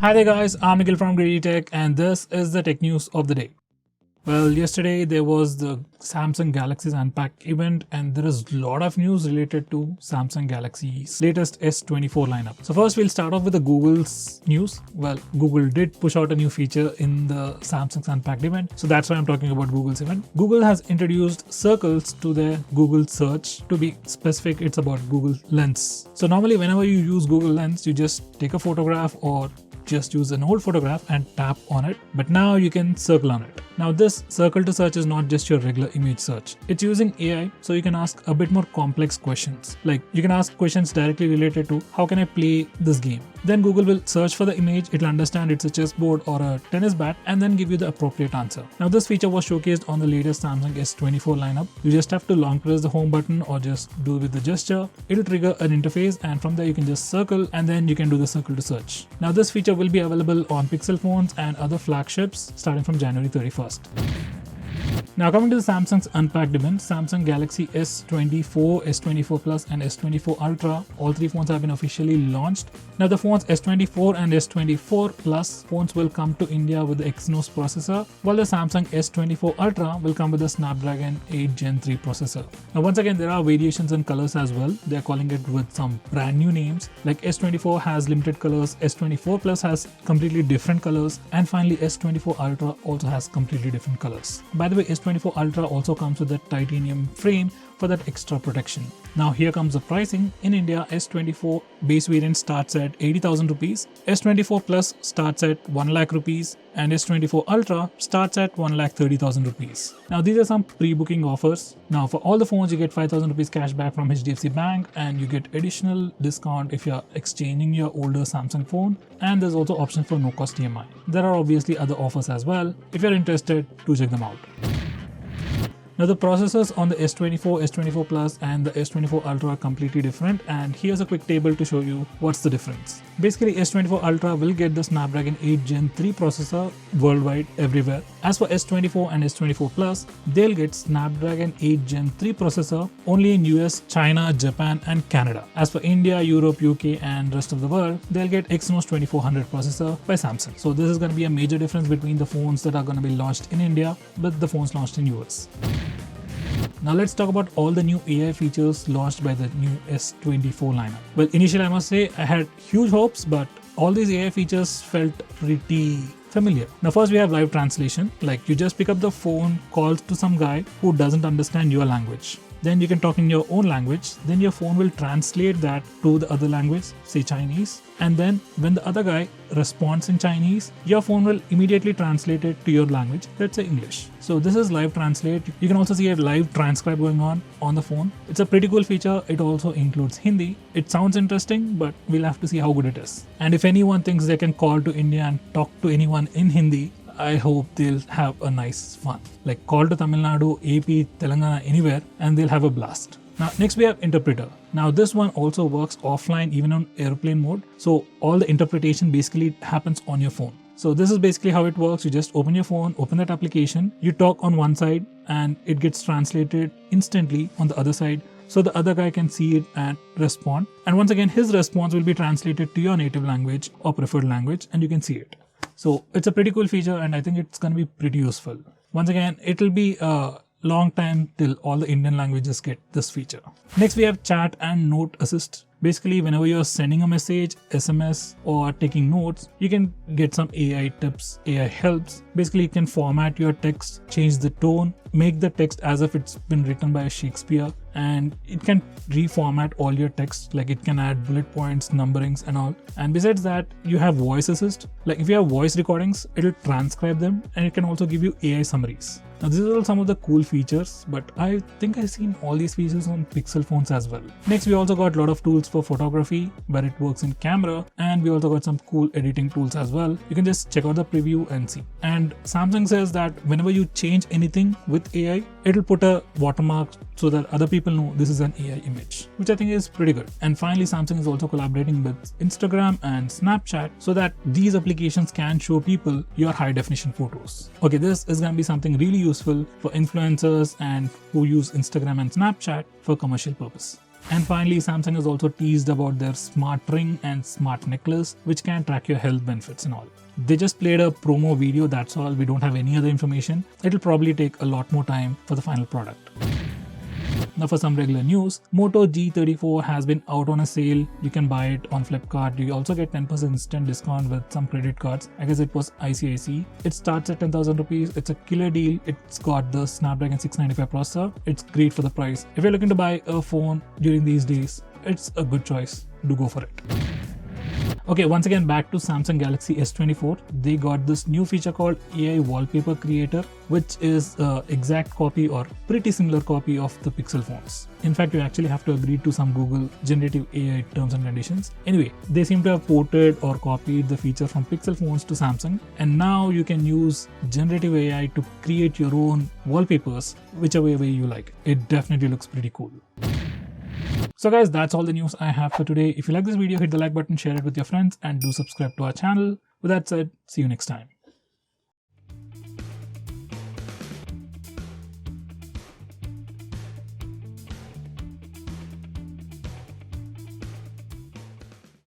Hi there guys, I'm Nikhil from Greedy Tech and this is the tech news of the day. Well, yesterday there was the Samsung Galaxy's Unpacked event and there is a lot of news related to Samsung Galaxy's latest S24 lineup. So first we'll start off with the Google's news. Well, Google did push out a new feature in the Samsung's Unpacked event. So that's why I'm talking about Google's event. Google has introduced circles to their Google search. To be specific, it's about Google Lens. So normally whenever you use Google Lens, you just take a photograph or just use an old photograph and tap on it, but now you can circle on it. Now this circle to search is not just your regular image search. It's using AI, so you can ask a bit more complex questions. Like you can ask questions directly related to how can I play this game. Then Google will search for the image, it'll understand it's a chessboard or a tennis bat and then give you the appropriate answer. Now this feature was showcased on the latest Samsung S24 lineup. You just have to long press the home button or just do with the gesture. It'll trigger an interface and from there you can just circle and then you can do the circle to search. Now this feature will be available on Pixel phones and other flagships starting from January 31st. Now coming to the Samsung's Unpacked event, Samsung Galaxy S24, S24 Plus and S24 Ultra, all three phones have been officially launched. Now the phones S24 and S24 Plus phones will come to India with the Exynos processor, while the Samsung S24 Ultra will come with the Snapdragon 8 Gen 3 processor. Now once again there are variations in colors as well. They are calling it with some brand new names, like S24 has limited colors, S24 Plus has completely different colors, and finally S24 Ultra also has completely different colors. By the way, S24 Ultra also comes with a titanium frame for that extra protection. Now here comes the pricing. In India, S24 base variant starts at 80,000 rupees, S24 Plus starts at 1 lakh rupees, and S24 Ultra starts at 1,30,000 rupees. Now these are some pre-booking offers. Now for all the phones you get 5,000 rupees cashback from HDFC Bank and you get additional discount if you're exchanging your older Samsung phone, and there's also option for no cost EMI. There are obviously other offers as well. If you're interested, do check them out. Now the processors on the S24, S24 Plus and the S24 Ultra are completely different, and here's a quick table to show you what's the difference. Basically S24 Ultra will get the Snapdragon 8 Gen 3 processor worldwide everywhere. As for S24 and S24 Plus, they'll get Snapdragon 8 Gen 3 processor only in US, China, Japan and Canada. As for India, Europe, UK and rest of the world, they'll get Exynos 2400 processor by Samsung. So this is going to be a major difference between the phones that are going to be launched in India with the phones launched in US. Now let's talk about all the new AI features launched by the new S24 lineup. Well, initially I must say I had huge hopes, but all these AI features felt pretty familiar. Now first we have live translation, like you just pick up the phone, call to some guy who doesn't understand your language. Then you can talk in your own language, then your phone will translate that to the other language, say Chinese, and then when the other guy responds in Chinese, your phone will immediately translate it to your language, let's say English. So this is live translate. You can also see a live transcribe going on the phone. It's a pretty cool feature. It also includes Hindi. It sounds interesting, but we'll have to see how good it is. And if anyone thinks they can call to India and talk to anyone in Hindi, I hope they'll have a nice fun. Like call to Tamil Nadu, AP, Telangana, anywhere, and they'll have a blast. Now next we have interpreter. Now this one also works offline even on airplane mode. So all the interpretation basically happens on your phone. So this is basically how it works. You just open your phone, open that application, you talk on one side and it gets translated instantly on the other side. So the other guy can see it and respond. And once again, his response will be translated to your native language or preferred language and you can see it. So it's a pretty cool feature and I think it's going to be pretty useful. Once again, it'll be a long time till all the Indian languages get this feature. Next we have chat and note assist. Basically, whenever you're sending a message, SMS or taking notes, you can get some AI tips, AI helps. Basically, you can format your text, change the tone, make the text as if it's been written by a Shakespeare, and it can reformat all your text, like it can add bullet points, numberings and all. And besides that, you have voice assist. Like if you have voice recordings, it'll transcribe them and it can also give you AI summaries. Now these are all some of the cool features, but I think I've seen all these features on Pixel phones as well. Next we also got a lot of tools for photography where it works in camera, and we also got some cool editing tools as well. You can just check out the preview and see. And Samsung says that whenever you change anything with AI, it'll put a watermark so that other people know this is an AI image, which I think is pretty good. And finally, Samsung is also collaborating with Instagram and Snapchat so that these applications can show people your high definition photos. Okay, this is going to be something really useful for influencers and who use Instagram and Snapchat for commercial purpose. And finally, Samsung has also teased about their smart ring and smart necklace, which can track your health benefits and all. They just played a promo video, that's all. We don't have any other information. It'll probably take a lot more time for the final product. Now for some regular news, Moto G34 has been out on a sale. You can buy it on Flipkart. You also get 10% instant discount with some credit cards. I guess it was ICICI. It starts at 10,000 rupees. It's a killer deal. It's got the Snapdragon 695 processor. It's great for the price. If you're looking to buy a phone during these days, it's a good choice. Do go for it. Okay, once again back to Samsung Galaxy S24. They got this new feature called AI Wallpaper Creator, which is an exact copy or pretty similar copy of the Pixel phones. In fact, you actually have to agree to some Google generative AI terms and conditions. Anyway, they seem to have ported or copied the feature from Pixel phones to Samsung, and now you can use generative AI to create your own wallpapers whichever way you like. It definitely looks pretty cool. So guys, that's all the news I have for today. If you like this video, hit the like button, share it with your friends, and do subscribe to our channel. With that said, see you next time.